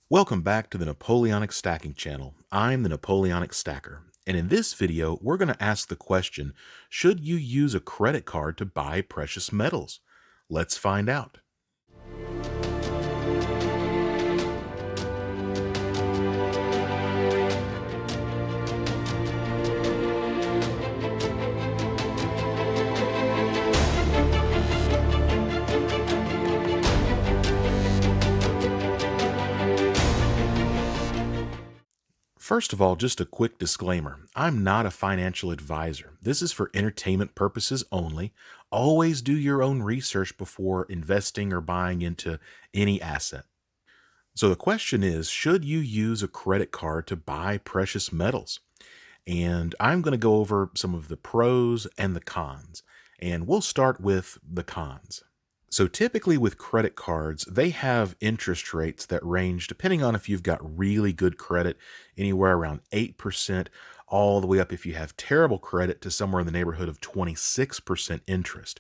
Welcome back to the Napoleonic Stacking Channel. I'm the Napoleonic Stacker, and in this video, we're going to ask the question, should you use a credit card to buy precious metals? Let's find out. First of all, just a quick disclaimer. I'm not a financial advisor. This is for entertainment purposes only. Always do your own research before investing or buying into any asset. So the question is, should you use a credit card to buy precious metals? And I'm going to go over some of the pros and the cons. And we'll start with the cons. So typically with credit cards, they have interest rates that range, depending on if you've got really good credit, anywhere around 8%, all the way up if you have terrible credit to somewhere in the neighborhood of 26% interest.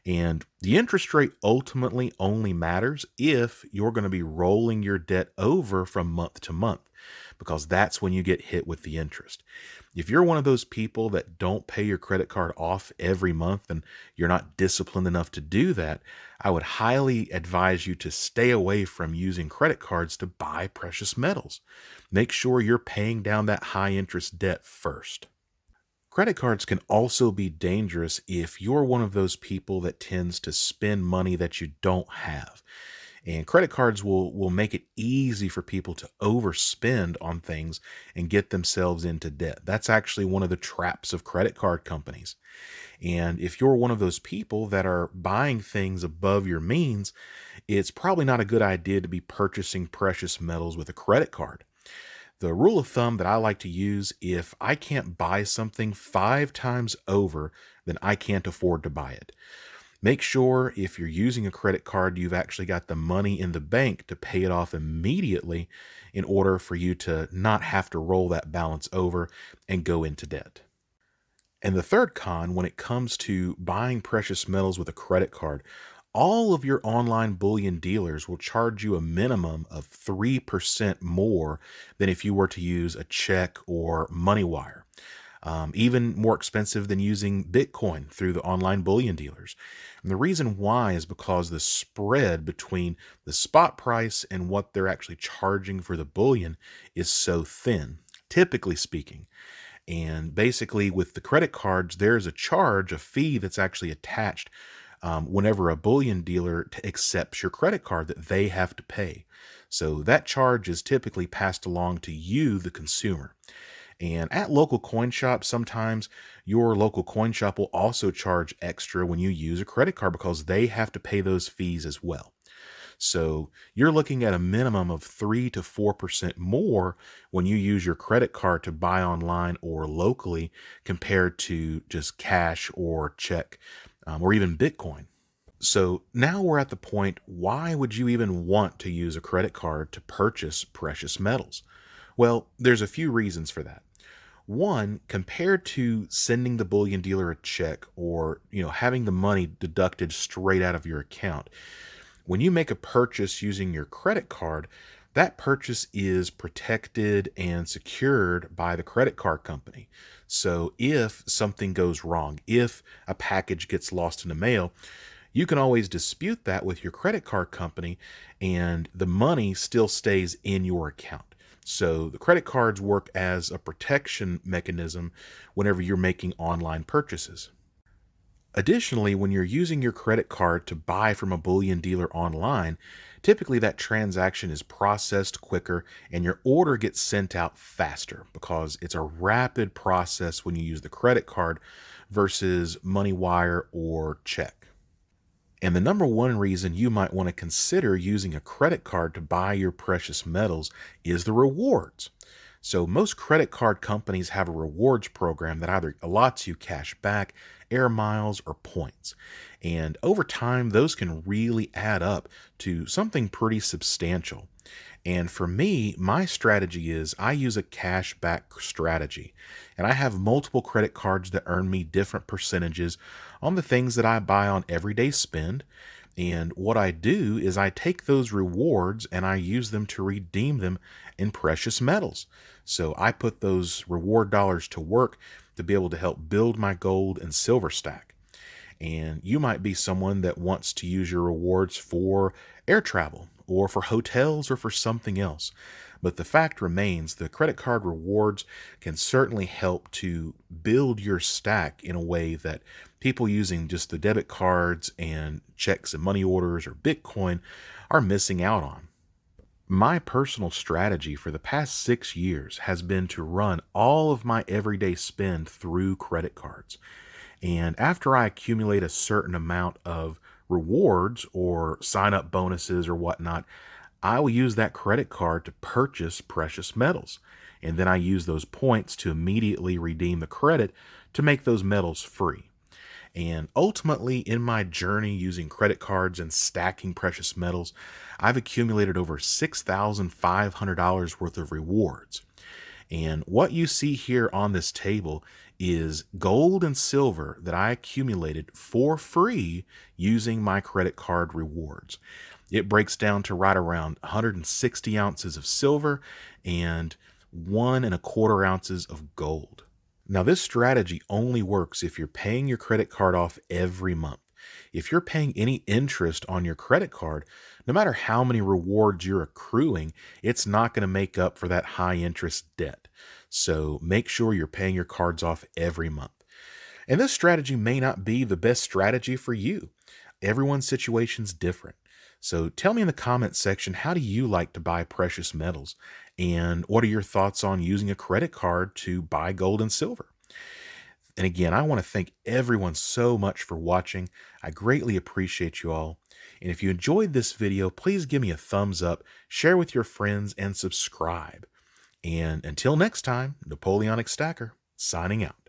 And the interest rate ultimately only matters if you're going to be rolling your debt over from month to month, because that's when you get hit with the interest. If you're one of those people that don't pay your credit card off every month and you're not disciplined enough to do that, I would highly advise you to stay away from using credit cards to buy precious metals. Make sure you're paying down that high interest debt first. Credit cards can also be dangerous if you're one of those people that tends to spend money that you don't have. And credit cards will make it easy for people to overspend on things and get themselves into debt. That's actually one of the traps of credit card companies. And if you're one of those people that are buying things above your means, it's probably not a good idea to be purchasing precious metals with a credit card. The rule of thumb that I like to use, if I can't buy something 5 times over, then I can't afford to buy it. Make sure if you're using a credit card, you've actually got the money in the bank to pay it off immediately in order for you to not have to roll that balance over and go into debt. And the third con, when it comes to buying precious metals with a credit card, all of your online bullion dealers will charge you a minimum of 3% more than if you were to use a check or money wire. Even more expensive than using Bitcoin through the online bullion dealers. And the reason why is because the spread between the spot price and what they're actually charging for the bullion is so thin, typically speaking. And basically, with the credit cards, there's a charge, a fee that's actually attached whenever a bullion dealer accepts your credit card that they have to pay. So that charge is typically passed along to you, the consumer. And at local coin shops, sometimes your local coin shop will also charge extra when you use a credit card because they have to pay those fees as well. So you're looking at a minimum of 3 to 4% more when you use your credit card to buy online or locally compared to just cash or check or even Bitcoin. So now we're at the point, why would you even want to use a credit card to purchase precious metals? Well, there's a few reasons for that. One, compared to sending the bullion dealer a check or, having the money deducted straight out of your account, when you make a purchase using your credit card, that purchase is protected and secured by the credit card company. So if something goes wrong, if a package gets lost in the mail, you can always dispute that with your credit card company and the money still stays in your account. So the credit cards work as a protection mechanism whenever you're making online purchases. Additionally, when you're using your credit card to buy from a bullion dealer online, typically that transaction is processed quicker and your order gets sent out faster because it's a rapid process when you use the credit card versus money wire or check. And the number one reason you might want to consider using a credit card to buy your precious metals is the rewards. So most credit card companies have a rewards program that either allots you cash back, air miles, or points. And over time, those can really add up to something pretty substantial. And for me, my strategy is I use a cash back strategy. And I have multiple credit cards that earn me different percentages on the things that I buy on everyday spend. And what I do is I take those rewards and I use them to redeem them in precious metals. So I put those reward dollars to work to be able to help build my gold and silver stack. And you might be someone that wants to use your rewards for air travel or for hotels or for something else. But the fact remains, the credit card rewards can certainly help to build your stack in a way that people using just the debit cards and checks and money orders or Bitcoin are missing out on. My personal strategy for the past 6 years has been to run all of my everyday spend through credit cards. And after I accumulate a certain amount of rewards or sign up bonuses or whatnot, I will use that credit card to purchase precious metals. And then I use those points to immediately redeem the credit to make those metals free. And ultimately, in my journey using credit cards and stacking precious metals, I've accumulated over $6,500 worth of rewards. And what you see here on this table is gold and silver that I accumulated for free using my credit card rewards. It breaks down to right around 160 ounces of silver and 1.25 ounces of gold. Now, this strategy only works if you're paying your credit card off every month. If you're paying any interest on your credit card, no matter how many rewards you're accruing, it's not going to make up for that high interest debt. So make sure you're paying your cards off every month. And this strategy may not be the best strategy for you. Everyone's situation's different. So tell me in the comments section, how do you like to buy precious metals? And what are your thoughts on using a credit card to buy gold and silver? And again, I want to thank everyone so much for watching. I greatly appreciate you all. And if you enjoyed this video, please give me a thumbs up, share with your friends, and subscribe. And until next time, Napoleonic Stacker, signing out.